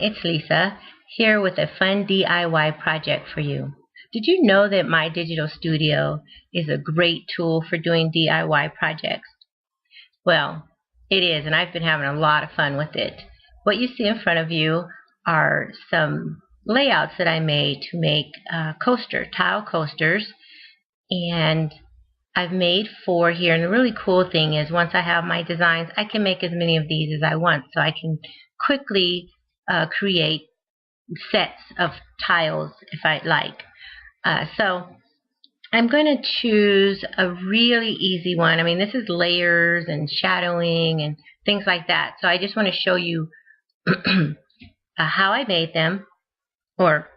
It's Lisa, here with a fun DIY project for you. Did you know that My Digital Studio is a great tool for doing DIY projects? Well, it is, and I've been having a lot of fun with it. What you see in front of you are some layouts that I made to make tile coasters, and I've made 4 here, and the really cool thing is once I have my designs, I can make as many of these as I want, so I can quickly create sets of tiles if I like. So I'm going to choose a really easy one. I mean, this is layers and shadowing and things like that. So I just want to show you how I made them, or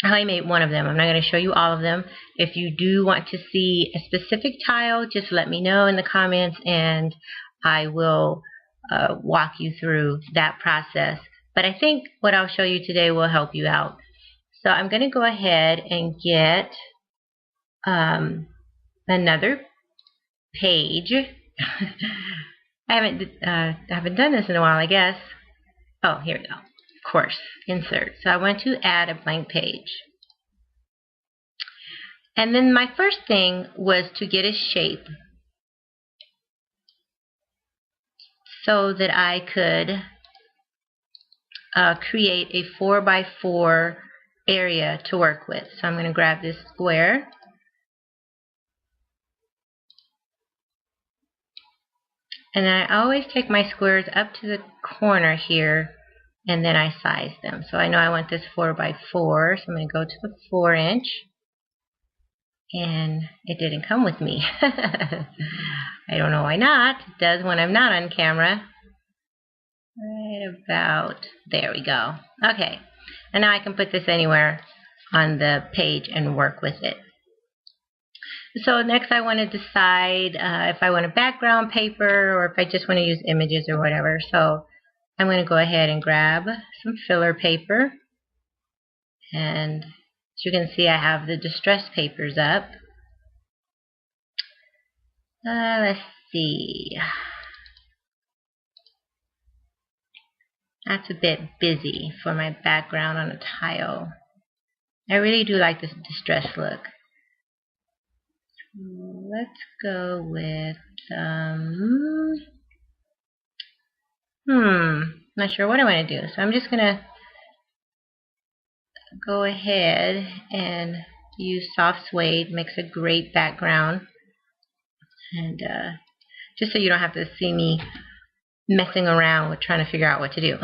how I made one of them. I'm not going to show you all of them. If you do want to see a specific tile, just let me know in the comments and I will walk you through that process. But I think what I'll show you today will help you out. So I'm going to go ahead and get another page. I haven't done this in a while, I guess. Oh, here we go. Of course, insert. So I want to add a blank page. And then my first thing was to get a shape so that I could create a 4x4 area to work with. So I'm going to grab this square. And I always take my squares up to the corner here and then I size them. So I know I want this 4x4, so I'm going to go to the 4-inch. And it didn't come with me. I don't know why not. It does when I'm not on camera. Right about there we go. Okay, and now I can put this anywhere on the page and work with it. So next I want to decide if I want a background paper or if I just want to use images or whatever. So I'm going to go ahead and grab some filler paper, and as you can see, I have the distress papers up. Let's see. That's a bit busy for my background on a tile. I really do like this distress look. Let's go with not sure what I want to do. So I'm just going to go ahead and use soft suede. Makes a great background. And just so you don't have to see me messing around with trying to figure out what to do.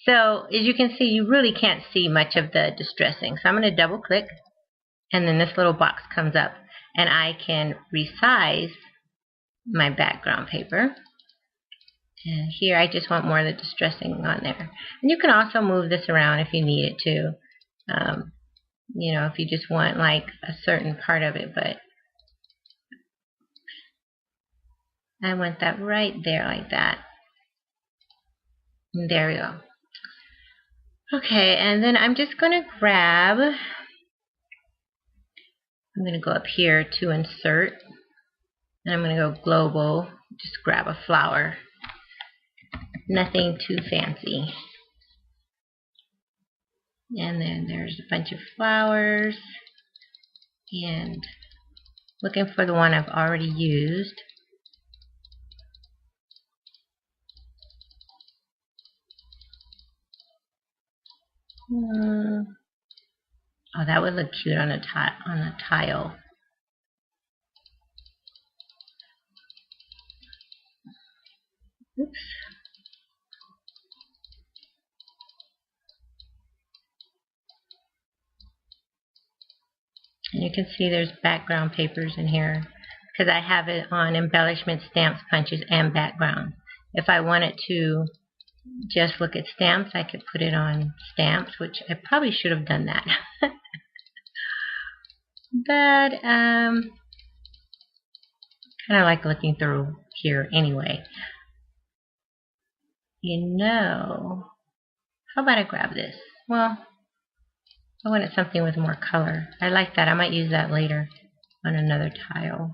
So as you can see, you really can't see much of the distressing. So I'm going to double click, and then this little box comes up, and I can resize my background paper. And here I just want more of the distressing on there. And you can also move this around if you need it to. You know, if you just want like a certain part of it, but I want that right there like that. And there we go. Okay, and then I'm just going to grab, I'm going to go up here to insert, and I'm going to go global, just grab a flower. Nothing too fancy. And then there's a bunch of flowers, and looking for the one I've already used. Oh, that would look cute on a tile. Oops. And you can see there's background papers in here because I have it on embellishment, stamps, punches, and background. If I wanted to just look at stamps, I could put it on stamps, which I probably should have done that. But kind of like looking through here anyway. You know, how about I grab this? Well, I wanted something with more color. I like that. I might use that later on another tile.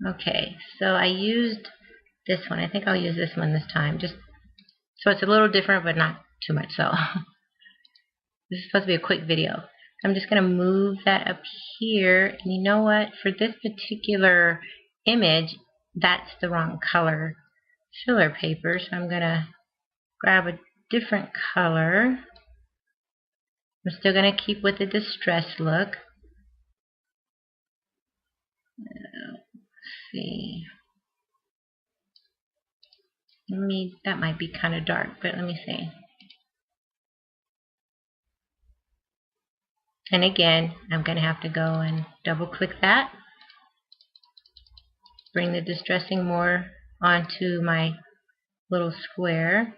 Okay, so I used this one. I think I'll use this one this time. Just so it's a little different, but not too much so. This is supposed to be a quick video. I'm just going to move that up here. And you know what? For this particular image, that's the wrong color filler paper. So I'm going to grab a different color. I'm still going to keep with the distress look. Let's see. That might be kind of dark, but let me see. And again, I'm going to have to go and double click that. Bring the distressing more onto my little square.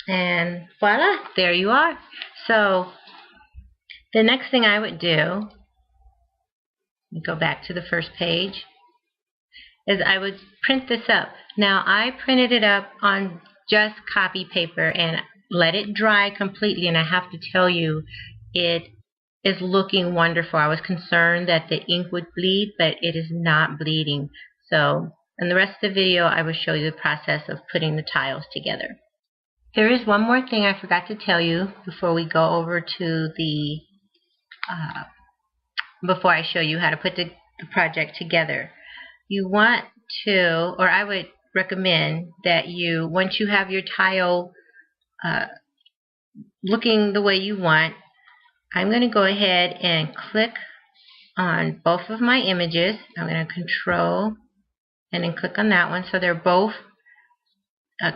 And voila, there you are. So the next thing I would do, go back to the first page, is I would print this up. Now I printed it up on just copy paper and let it dry completely, and I have to tell you, it is looking wonderful. I was concerned that the ink would bleed, but it is not bleeding. So in the rest of the video, I will show you the process of putting the tiles together. There is one more thing I forgot to tell you before we go over to the before I show you how to put the project together. You want to, or I would recommend that you, once you have your tile looking the way you want, I'm going to go ahead and click on both of my images. I'm going to control and then click on that one so they're both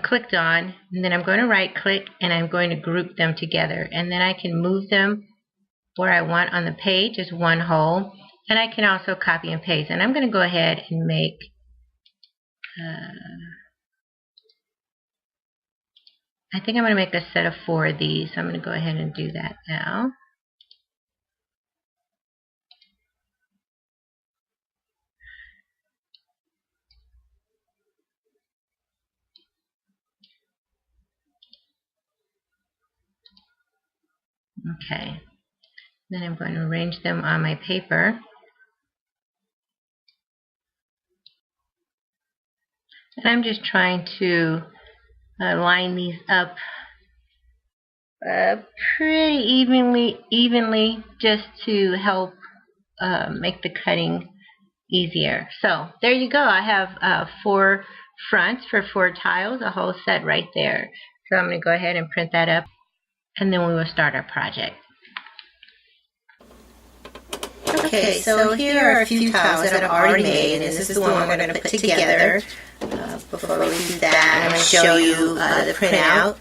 clicked on, and then I'm going to right click and I'm going to group them together, and then I can move them where I want on the page as one whole, and I can also copy and paste. And I'm going to go ahead and make I think I'm going to make a set of 4 of these, so I'm going to go ahead and do that now. Okay, then I'm going to arrange them on my paper. And I'm just trying to line these up pretty evenly just to help make the cutting easier. So there you go. I have 4 fronts for 4 tiles, a whole set right there. So I'm going to go ahead and print that up, and then we will start our project. Okay, so here are a few tiles that I've already made, and this is the one we're going to put together. Before we do that, I'm going to show you the printout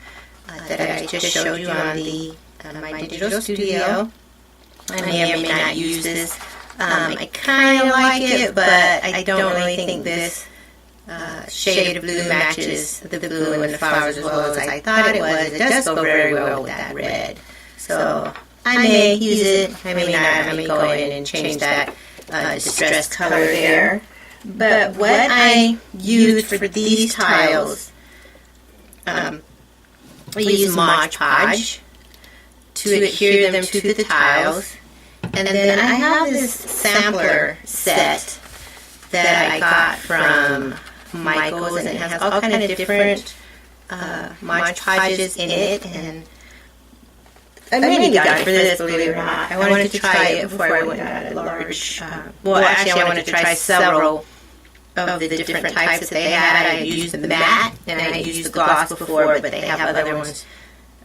that I just showed you on the my digital studio. I may or may not use this. I kind of like it, but I don't really think this shade of blue matches the blue and the flowers as well as I thought it was. It does go very well with that red. So I may use it, I may not. I may go in and change that distress color there. But what I used for these tiles, I use Mod Podge to adhere them to the tiles. And then I have this sampler set that I got from Michael's, and it has all kind of different Mod Podges in it. And I mainly got it for this, believe it or not. I wanted to try it before I went at a large, well, actually I wanted to try several of the different types that they had. I used the matte and I used the gloss before, but they have other ones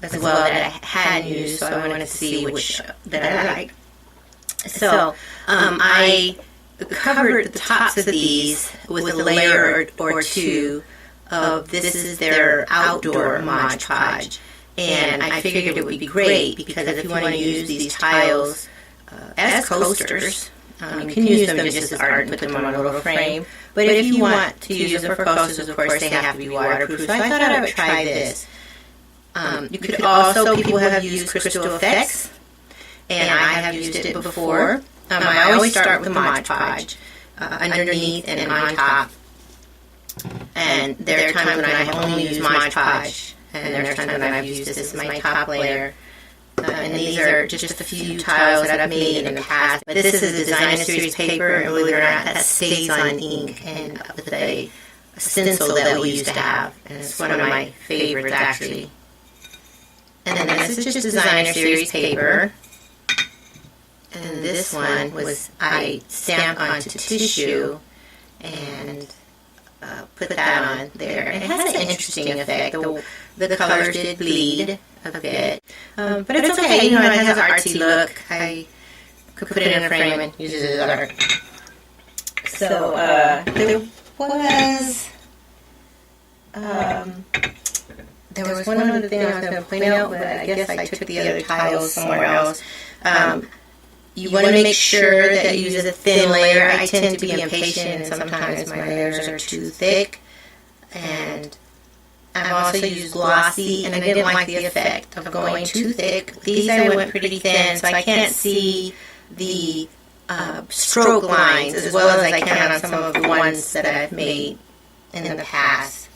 as well that I hadn't used, so I wanted to see which that I like. So I covered the tops of these with a layer or 2 of this is their outdoor Mod Podge. And I figured it would be great because if you want to use these tiles as coasters, you can use them just as art and put them on a little frame. But if you want to use them for coasters, of course, they have to be waterproof. So I thought I would try this. You could also, people have used crystal effects, and I have used it before. I always start with the Mod Podge underneath and on top. And there are times when I have only used Mod Podge, and there are times when I've used this as my top layer. And these are just a few tiles that I've made in the past. But this is a designer series paper, and believe it or not, that stays on ink and with a stencil that we used to have. And it's one of my favorites, actually. And then this is just designer series paper. And this one was I stamped onto tissue and put that on there. It has an interesting effect. The colors did bleed a bit, but it's okay. You know, it has an artsy look. I could put it in a frame and use it as art. So there was one other thing I was going to point out, but I guess I took the other tiles somewhere else. You want to make sure that you use a thin layer. I tend to be impatient, and sometimes my layers are too thick. And I've also used glossy, and I didn't like the effect of going too thick. These I went pretty thin, so I can't see the stroke lines as well as I can on some of the ones that I've made in the past.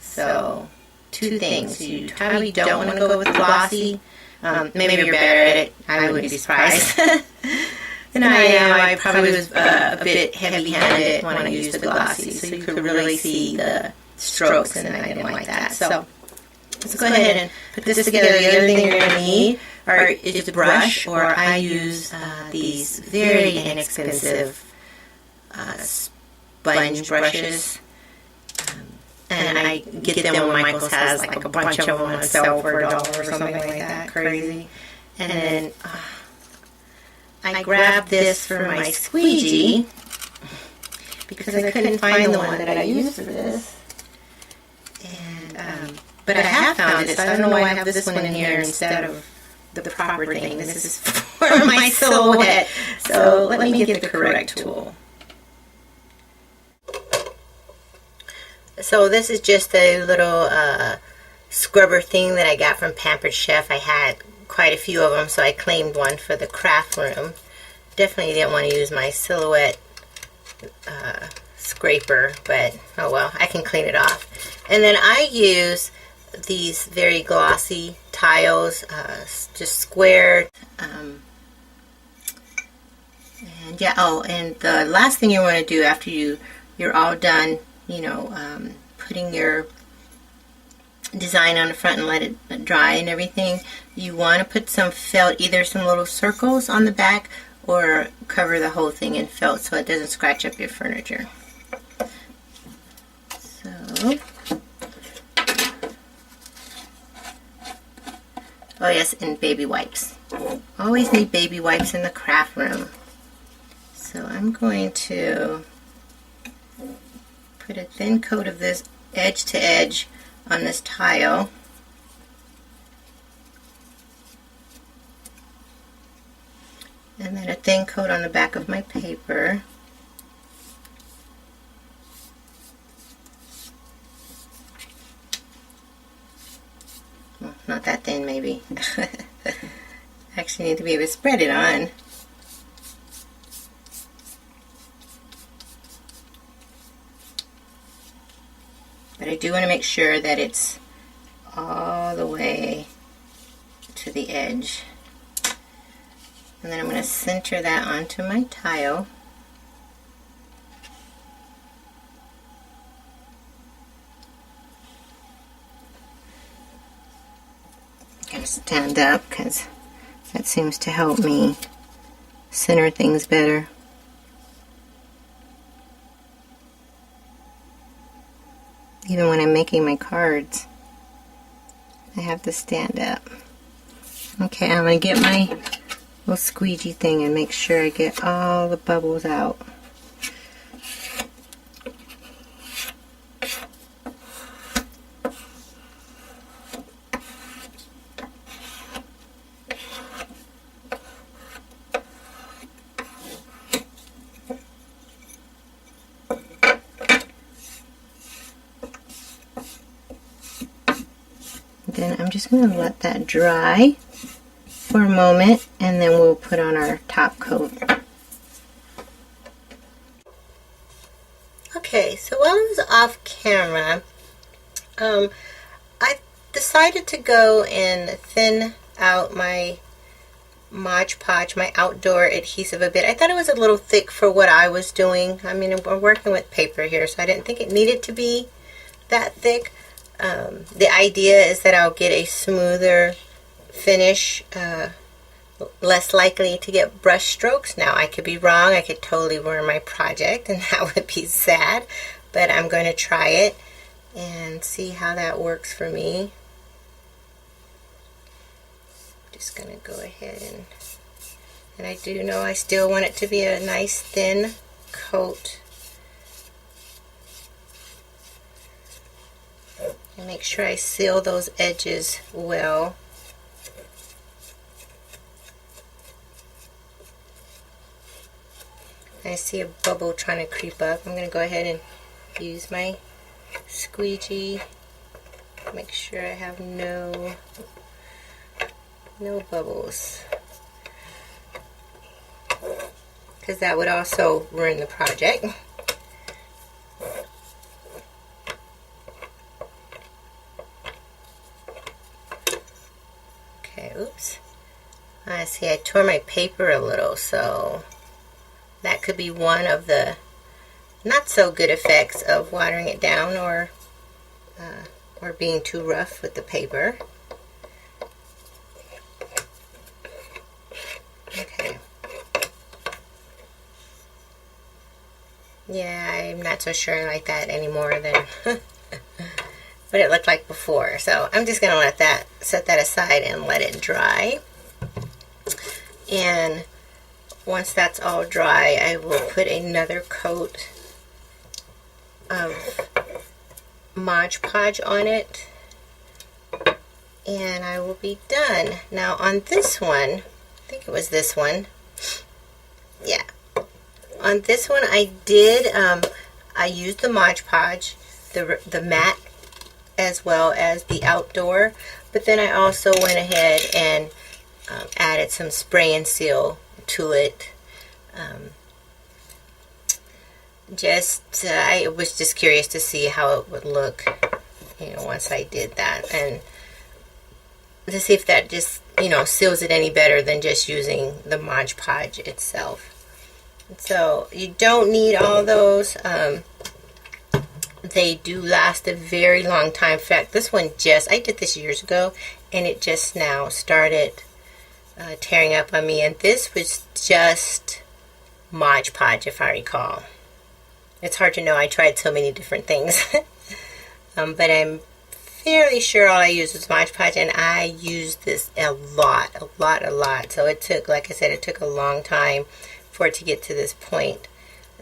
So, two things. You probably don't want to go with glossy. Maybe you're better at it. I wouldn't be surprised. than I am. I probably was a bit heavy-handed when I used the glossy, so you could really see the strokes, and I didn't like that. So let's go ahead and put this together. The other thing you're going to need is a brush, or I use these very inexpensive sponge brushes. And I get them when Michael's has like a bunch of them on sale for $1 or something like that. Crazy. And then I grabbed this for my squeegee because I couldn't find the one that I used for this. And but I have found it, so I don't know why I have this one in here instead of the proper thing. This is for my silhouette. So let me get the correct tool. So this is just a little scrubber thing that I got from Pampered Chef. I had quite a few of them, so I claimed one for the craft room. Definitely didn't want to use my silhouette scraper, but oh well, I can clean it off. And then I use these very glossy tiles, just squared. And yeah, oh, and the last thing you want to do after you're all done, you know, putting your design on the front and let it dry and everything, you want to put some felt, either some little circles on the back or cover the whole thing in felt so it doesn't scratch up your furniture. So, oh yes, and baby wipes. Always need baby wipes in the craft room. So I'm going to put a thin coat of this edge to edge on this tile. And then a thin coat on the back of my paper. Well, not that thin, maybe. Actually need to be able to spread it on. But I do want to make sure that it's all the way to the edge. And then I'm going to center that onto my tile. I'm going to stand up because that seems to help me center things better. Even when I'm making my cards, I have to stand up. Okay, I'm going to get my little squeegee thing and make sure I get all the bubbles out. Then I'm just going to let that dry for a moment, and then we'll put on our top coat. Okay, so while I was off camera, I decided to go in thin out my Mod Podge, my outdoor adhesive a bit. I thought it was a little thick for what I was doing. I mean, we're working with paper here, so I didn't think it needed to be that thick. The idea is that I'll get a smoother finish, less likely to get brush strokes. Now, I could be wrong. I could totally ruin my project, and that would be sad, but I'm going to try it and see how that works for me. Just going to go ahead and I do know I still want it to be a nice thin coat. And make sure I seal those edges well. I see a bubble trying to creep up. I'm going to go ahead and use my squeegee. Make sure I have no bubbles, because that would also ruin the project. Okay, oops. I see I tore my paper a little, so that could be one of the not so good effects of watering it down or being too rough with the paper. Okay. Yeah, I'm not so sure I like that anymore than what it looked like before. So I'm just going to set that aside and let it dry. And once that's all dry, I will put another coat of Mod Podge on it, and I will be done. Now on this one, I think it was this one. Yeah. On this one, I used the Mod Podge, the matte, as well as the outdoor. But then I also went ahead and added some spray and seal to it. I was just curious to see how it would look, once I did that, and to see if that just, seals it any better than just using the Mod Podge itself. So you don't need all those. They do last a very long time. In fact, this one I did this years ago, and it just now started tearing up on me, and this was just Mod Podge, if I recall. It's hard to know. I tried so many different things. But I'm fairly sure all I used was Mod Podge, and I used this a lot. So it took, like I said, it took a long time for it to get to this point.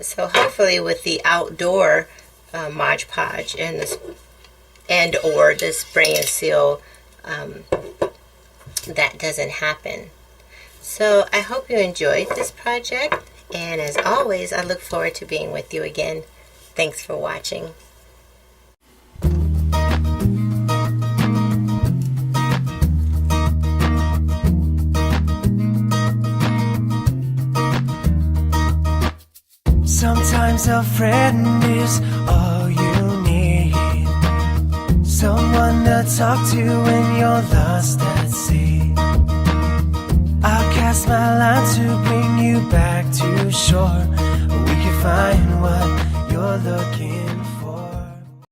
So hopefully with the outdoor Mod Podge and or the spray and seal, that doesn't happen. So I hope you enjoyed this project. And as always, I look forward to being with you again. Thanks for watching. Sometimes a friend is all you need. Someone to talk to when you're lost at sea. I'll cast my line to bring you back to shore. We can find what you're looking